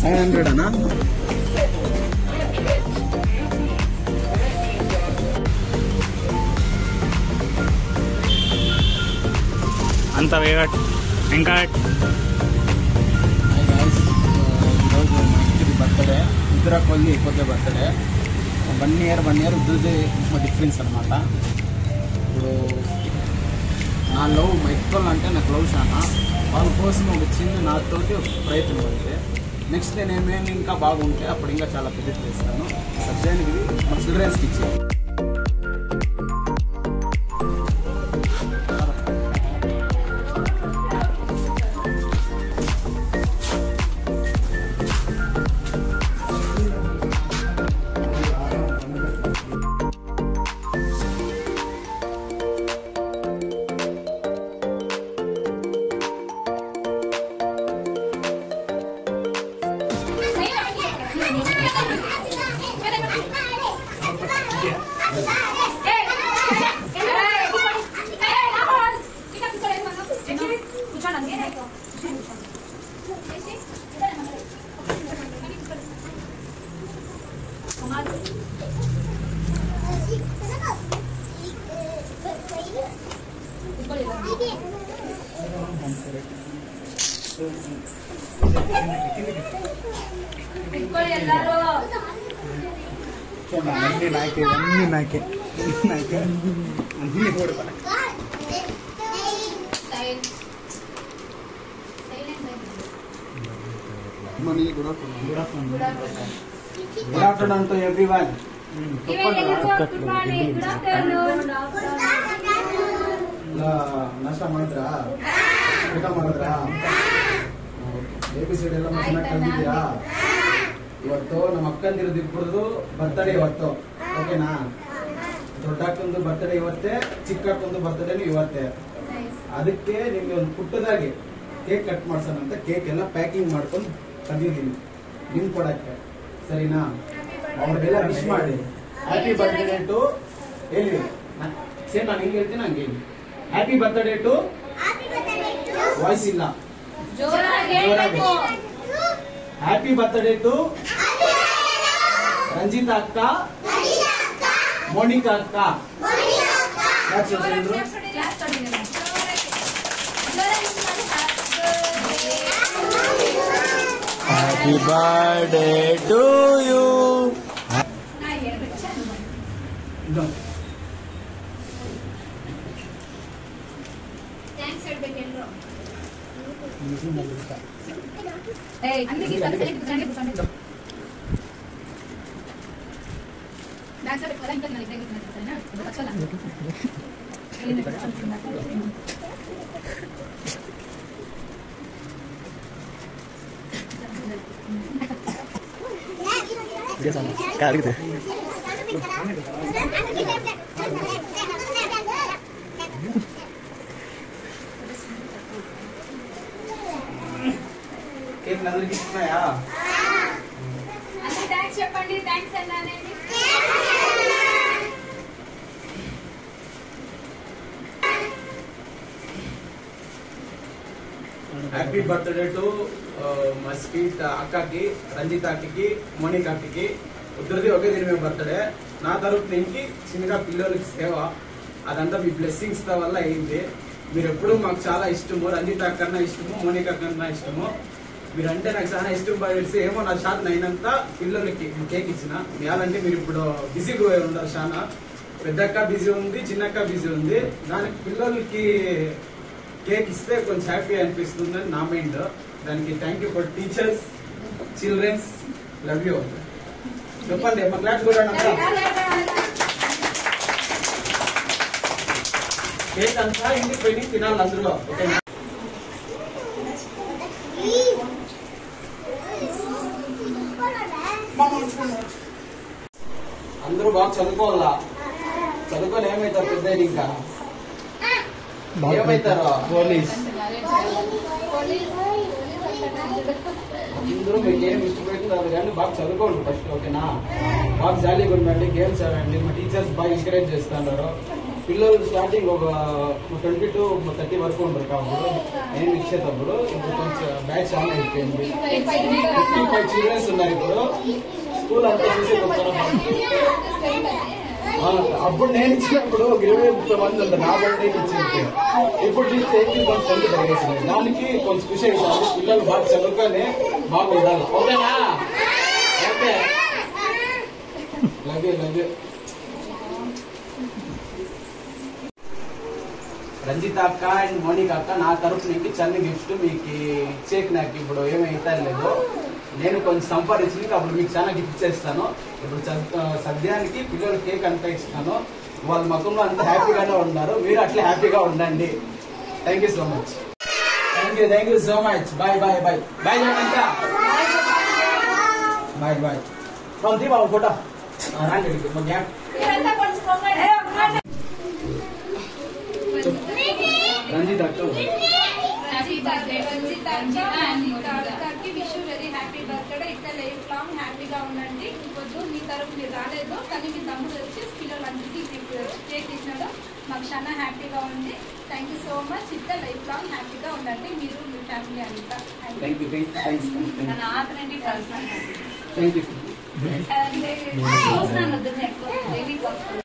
$500 అన్నా? అంత వేగట్ ఇంకా ఈరోజు మా ఇంటికి బర్త్డే ఇద్దరు కొద్ది అయిపోతే బర్త్డే 1 year ఉద్యోగి డిఫరెన్స్ అనమాట. ఇప్పుడు నా లవ్ మా ఎక్కువ అంటే నాకు లవ్ చాలా వాళ్ళ కోసం ఒక చిన్న నాతోటి ఒక ప్రయత్నం పడితే నెక్స్ట్ నేను ఏమేమి ఇంకా బాగుంటే అప్పుడు ఇంకా చాలా పెద్ద చేస్తాను. సబ్జెక్ట్కి మా చిల్డ్రన్స్కి ఇచ్చాను. నాకే గుడ్ ఆఫ్టర్నూన్ టు ఎవ్రీవన్. ನಾಷ್ಟ ಮಾಡಿದ್ರಾ? ಊಟ ಮಾಡಿದ್ರಾ? ABCD ಎಲ್ಲ ಚೆನ್ನಾಗಿ ಕಲ್ತಿದ್ದೀರಾ? ಇವತ್ತು ನಮ್ಮ ಅಕ್ಕಂದಿರದು ಇಬ್ಬರದು ಬರ್ತಡೇ ಇವತ್ತು, ಓಕೆನಾ? ದೊಡ್ಡ ಅಕ್ಕಂದು ಬರ್ತಡೇ ಇವತ್ತೇ, ಚಿಕ್ಕ ಅಕ್ಕಂದು ಬರ್ತಡೇನು ಇವತ್ತೇ. ಅದಕ್ಕೆ ನಿಮ್ಗೆ ಒಂದು ಪುಟ್ಟದಾಗಿ ಕೇಕ್ ಕಟ್ ಮಾಡ್ಸೋಣ ಅಂತ ಕೇಕ್ ಎಲ್ಲ ಪ್ಯಾಕಿಂಗ್ ಮಾಡ್ಕೊಂಡು ತಂದಿದ್ದೀನಿ ನಿಮ್ ಕೊಡಕ್ಕೆ, ಸರಿನಾ? ಅವ್ರಿಗೆಲ್ಲ ವಿಶ್ ಮಾಡಿ ಹ್ಯಾಪಿ ಬರ್ತ್ಡೇ ಟು ಹೇಳಿ. ಸೇಮ್ ನಾನು ಹಿಂಗೆ ಹೇಳ್ತೀನಿ ಹಂಗೆ ಹೇಳಿ. ಹ್ಯಾಪಿ ಬರ್ತ್ಡೇ ಟು ವಾಯ್ಸ್ ಇಲ್ಲ, ಜೋರಾಗಿ. ಹ್ಯಾಪಿ ಬರ್ತ್ಡೇ ಟು ರಂಜಿತಾ ಅಕ್ಕ, ಮೋನಿಕಾ ಅಕ್ಕ. Happy birthday to you. Thanks ಹೇಳ್ಬೇಕೆಲ್ರು. ಏಯ್ ಅಂದಿಗೆ ಸರಿ ಕೂತ್ಕೊಂಡು ಬ್ಯಾಕ್ ಸೈಡ್ ಕಲ ಇಂತ ನನಗೆ ತೆಗೆದು ಸರಿನಾ? ಅಚ್ಚಲ್ಲ కాలిదే కేక్ అందరికి ఇస్తున్నాయా? అందరూ థాంక్స్ చెప్పండి. థాంక్స్ అన్నానండి. హ్యాపీ బర్త్డే టు మా స్వీట్ అక్కకి, రంజిత అక్కకి, మోనికా అక్కకి. ఇద్దరిది ఒకే దినమే బర్త్డే. నా తరఫు నుంచి చిన్నగా పిల్లలకి సేవ, అదంతా మీ బ్లెస్సింగ్స్ వల్ల అయింది. మీరు ఎప్పుడు మాకు చాలా ఇష్టము, రంజిత కన్నా ఇష్టము, మోనికా కన్నా ఇష్టము. మీరంటే నాకు చాలా ఇష్టం పడేసి ఏమో నా షాట్ అయినంత పిల్లలకి కేక్ ఇచ్చిన. మీరంటే మీరు ఇప్పుడు బిజీగా ఉండరు చాలా. పెద్దక్క బిజీ ఉంది, చిన్నక్క బిజీ ఉంది. దానికి పిల్లలకి కేక్ ఇస్తే కొంచెం హ్యాపీ అనిపిస్తుందని నా మైండ్. దానికి thank you for teachers, children's, love you చెప్పండి. మా క్లాస్ కూడా కేక్ అంతా ఇంటికి పోయి తినాలి అందరూ. ఓకేనా? అందరూ బాగా చదువుకోవాలా. చదువుకొని ఏమవుతారు పెద్ద ఇంకా? ఏమవుతారు? పోలీస్. అందరూ మీకు ఏం ఇష్టపడుతుంది అది కానీ బాగా చదువుకోండి ఫస్ట్. ఓకేనా? బాగా జాలీగా ఉండండి, గేమ్స్ ఆడండి. మా టీచర్స్ బాగా ఎంకరేజ్ చేస్తున్నారు. పిల్లలు స్టార్టింగ్ ఒక 20 to 30 వరకు ఉంటారు కాబట్టి నేను ఇచ్చేటప్పుడు ఇప్పుడు కొంచెం బ్యాచ్ ఆన్ అయిపోయింది. 55 చిల్డ్రన్స్ ఉన్నారు ఇప్పుడు. స్కూల్ అంతా చూసే అప్పుడు నేను ఇచ్చినప్పుడు 20 మంది ఉంటారు. నా బర్త్డే ఇచ్చింది. ఇప్పుడు చూస్తే 80% పెరిగేసింది. దానికి కొంచెం ఖుషి అవుతుంది. పిల్లలు బాగా చదువుకొని బాగా ఉండాలి. ఓకేనా? Okay, love you. రంజిత అక్క అండ్ మోనిక అక్క నా తరఫు నుంచి చిన్న గిఫ్ట్ మీకు ఇచ్చేకి నాకు ఇప్పుడు ఏమైతే లేదు. నేను కొంచెం సంపాదించి అప్పుడు మీకు చాలా గిఫ్ట్ చేస్తాను. ఇప్పుడు సద్యానికి పిల్లలు కేక్ అంతా ఇస్తాను. వాళ్ళ ముఖంలో అంత హ్యాపీగానే ఉన్నారు. మీరు అట్లా హ్యాపీగా ఉండండి. Thank you so much. Thank you so much. Bye bye bye bye Jagan. Bye bye. పంతి బాబు ఫోటో రాండి. రంజిత్ అక్క విష్ వెరీ హ్యాపీ బర్త్డే. ఇట్లా లైఫ్ లాంగ్ హ్యాపీగా ఉండండి. ఇంకొద్దు మీ తరఫు మీరు రాలేదు కానీ మీ తమ్ముడు వచ్చి పిల్లలందరికీ కేక్ ఇచ్చినాడు. మాకు చాలా హ్యాపీగా ఉంది. Thank you so much. ఇట్లా లైఫ్ లాంగ్ హ్యాపీగా ఉండండి మీరు మీ ఫ్యామిలీ అంతా. Thank you.